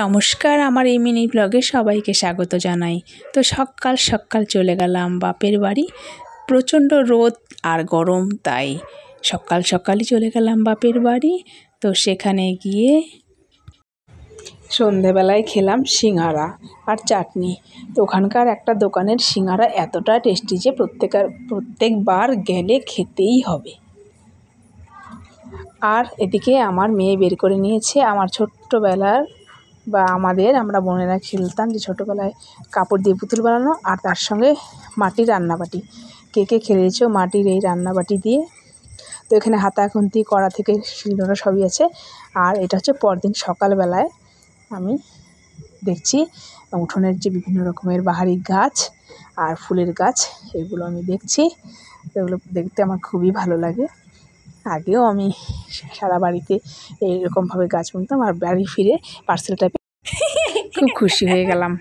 নমস্কার, আমার এই মিনি ব্লগে সবাইকে স্বাগত জানাই। তো সকাল সকাল চলে গেলাম বাপের বাড়ি। প্রচণ্ড রোদ আর গরম, তাই সকাল সকালই চলে গেলাম বাপের বাড়ি। তো সেখানে গিয়ে সন্ধেবেলায় খেলাম সিঙ্গারা আর চাটনি। তো ওখানকার একটা দোকানের সিঙ্গারা এতটা টেস্টি যে প্রত্যেকবার গেলে খেতেই হবে। আর এদিকে আমার মেয়ে বের করে নিয়েছে আমার ছোট্টবেলার আমরা বোনেরা খেলতাম যে ছোটোবেলায় কাপড় দিয়ে পুতুল বানানো, আর তার সঙ্গে মাটির রান্নাবাটি। কে কে খেলেছো মাটির এই রান্নাবাটি দিয়ে? তো এখানে হাতা খুন্তি কড়া থেকে শিলনোড়া সবই আছে। আর এটা হচ্ছে পরদিন সকালবেলায় আমি দেখছি উঠোনের যে বিভিন্ন রকমের বাহারি গাছ আর ফুলের গাছ, এগুলো আমি দেখছি। এগুলো দেখতে আমার খুবই ভালো লাগে। আগেও আমি সারা বাড়িতে এইরকমভাবে গাছ বুনতাম, আর বাড়ি ফিরে পার্সেলটা খুব খুশি হয়ে গেলাম।